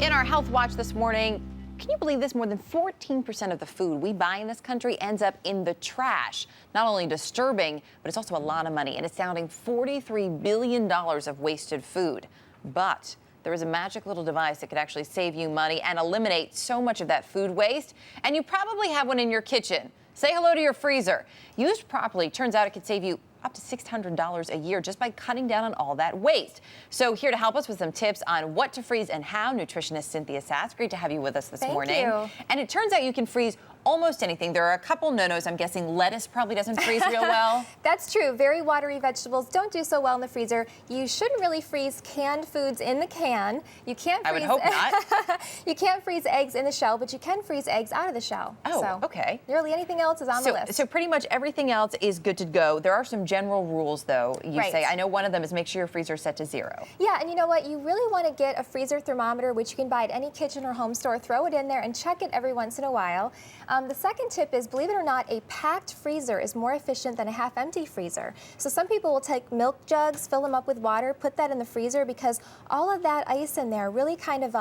In our Health Watch this morning, can you believe this? More than 14% of the food we buy in this country ends up in the trash. Not only disturbing, but it's also a lot of money, and it's sounding $43 billion of wasted food. But there is a magic little device that could actually save you money and eliminate so much of that food waste. And you probably have one in your kitchen. Say hello to your freezer. Used properly, turns out it could save you up to $600 a year just by cutting down on all that waste. So here to help us with some tips on what to freeze and how, nutritionist Cynthia Sass. Great to have you with us this morning. Thank you. And it turns out you can freeze almost anything. There are a couple no-nos. I'm guessing lettuce probably doesn't freeze real well. That's true. Very watery vegetables don't do so well in the freezer. You shouldn't really freeze canned foods in the can. You can't freeze, I would hope not. You can't freeze eggs in the shell, but you can freeze eggs out of the shell. Oh, so okay. Nearly anything else is on the list. So pretty much everything else is good to go. There are some general rules, though. You Right. say, I know one of them is make sure your freezer is set to 0. Yeah, and you know what? You really want to get a freezer thermometer, which you can buy at any kitchen or home store. Throw it in there and check it every once in a while. The second tip is, believe it or not, a packed freezer is more efficient than a half-empty freezer. So some people will take milk jugs, fill them up with water, put that in the freezer because all of that ice in there really kind of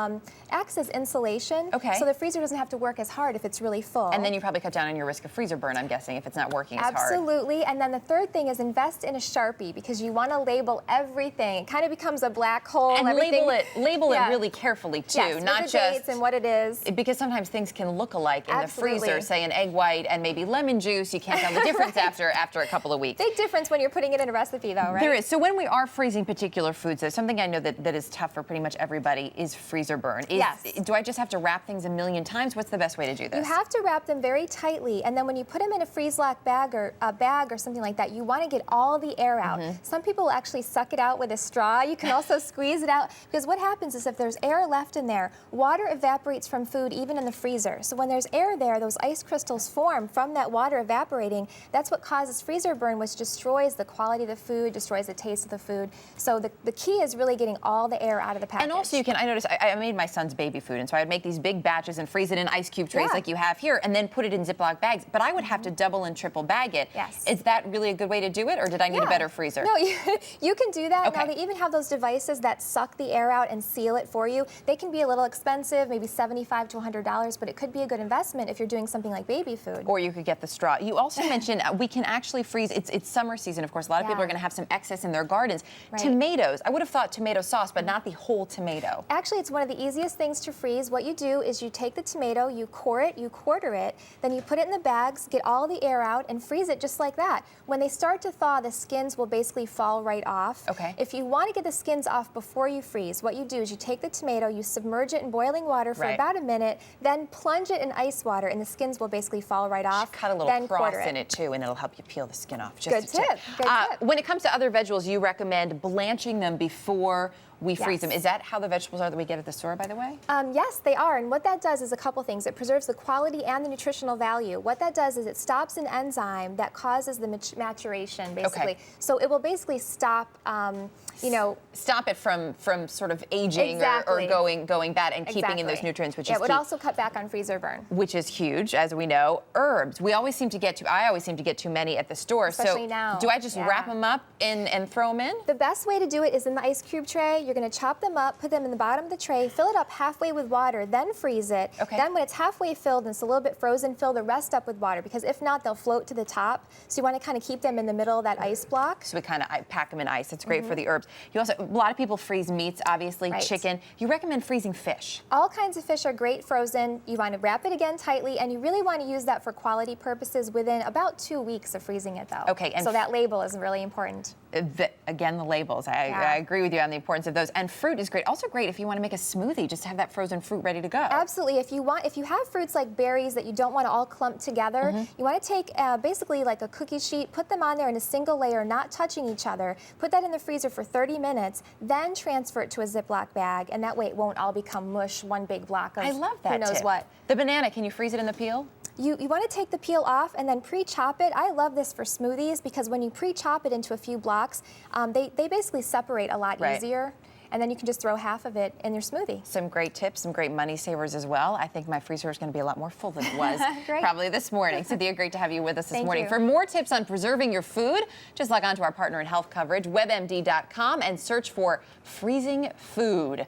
acts as insulation. Okay. So the freezer doesn't have to work as hard if it's really full. And then you probably cut down on your risk of freezer burn, I'm guessing, if it's not working as hard. Absolutely. And then the third thing is invest in a Sharpie because you want to label everything. It kind of becomes a black hole. And everything. label Yeah. it really carefully, too. Yes, not with the just dates and what it is. because sometimes things can look alike in Absolutely. the freezer, say an egg white and maybe lemon juice. You can't tell the difference Right. after a couple of weeks. Big difference when you're putting it in a recipe, though, right? There is. So when we are freezing particular foods, though, something I know that is tough for pretty much everybody is freezer burn. Yes. Do I just have to wrap things a million times? What's the best way to do this? You have to wrap them very tightly, and then when you put them in a freeze-lock bag or something like that, you want to get all the air out. Some people will actually suck it out with a straw. You can also squeeze it out because what happens is if there's air left in there, water evaporates from food even in the freezer. So when there's air there, those ice crystals form from that water evaporating. That's what causes freezer burn, which destroys the quality of the food, destroys the taste of the food. So the key is really getting all the air out of the package. And also you can, I noticed, I made my son's baby food, and so I'd make these big batches and freeze it in ice cube trays like you have here, and then put it in Ziploc bags. But I would have to double and triple bag it. Yes. Is that really a good way to do it, or did I need a better freezer? No, you can do that. Okay. Now, they even have those devices that suck the air out and seal it for you. They can be a little expensive, maybe $75 to $100, but it could be a good investment if you're doing something like baby food. Or you could get the straw. You also mentioned we can actually freeze. It's summer season, of course. A lot of people are going to have some excess in their gardens. Right. Tomatoes. I would have thought tomato sauce, but not the whole tomato. Actually, it's one of the easiest things to freeze. What you do is you take the tomato, you core it, you quarter it, then you put it in the bags, get all the air out, and freeze it just like that. When they start to thaw, the skins will basically fall right off. Okay. If you want to get the skins off before you freeze, what you do is you take the tomato, you submerge it in boiling water for about a minute, then plunge it in ice water, and the skins will basically fall right off. Cut a little cross in it too, and it'll help you peel the skin off. Just Good tip. Good tip. When it comes to other vegetables, you recommend blanching them before we freeze them. Is that how the vegetables are that we get at the store, by the way? Yes, they are. And what that does is a couple things. It preserves the quality and the nutritional value. What that does is it stops an enzyme that causes the maturation, basically. Okay. So it will basically stop, Stop it from sort of aging or going bad and keeping in those nutrients, which is it would key. also cut back on freezer burn. Which is huge, as we know. Herbs. I always seem to get too many at the store. Especially so now. Do I just wrap them up and throw them in? The best way to do it is in the ice cube tray. You're going to chop them up, put them in the bottom of the tray, fill it up halfway with water, then freeze it. Okay. Then when it's halfway filled and it's a little bit frozen, fill the rest up with water because if not, they'll float to the top. So you want to kind of keep them in the middle of that ice block. So we kind of pack them in ice. It's great for the herbs. You also, a lot of people freeze meats, obviously, chicken. You recommend freezing fish. All kinds of fish are great frozen. You want to wrap it again tightly, and you really want to use that for quality purposes within about 2 weeks of freezing it, though. Okay. And so that label is really important. Again, the labels. I agree with you on the importance of those. And fruit is great. Also great if you want to make a smoothie, just to have that frozen fruit ready to go. Absolutely. If you have fruits like berries that you don't want to all clump together, you want to take basically like a cookie sheet, put them on there in a single layer, not touching each other, put that in the freezer for 30 minutes, then transfer it to a Ziploc bag, and that way it won't all become mush, one big block of I love that who knows tip. what. The banana, can you freeze it in the peel? You want to take the peel off and then pre-chop it. I love this for smoothies because when you pre-chop it into a few blocks, they basically separate a lot easier. And then you can just throw half of it in your smoothie. Some great tips, some great money savers as well. I think my freezer is going to be a lot more full than it was probably this morning. Cynthia, great to have you with us this morning. You. For more tips on preserving your food, just log on to our partner in health coverage, WebMD.com, and search for freezing food.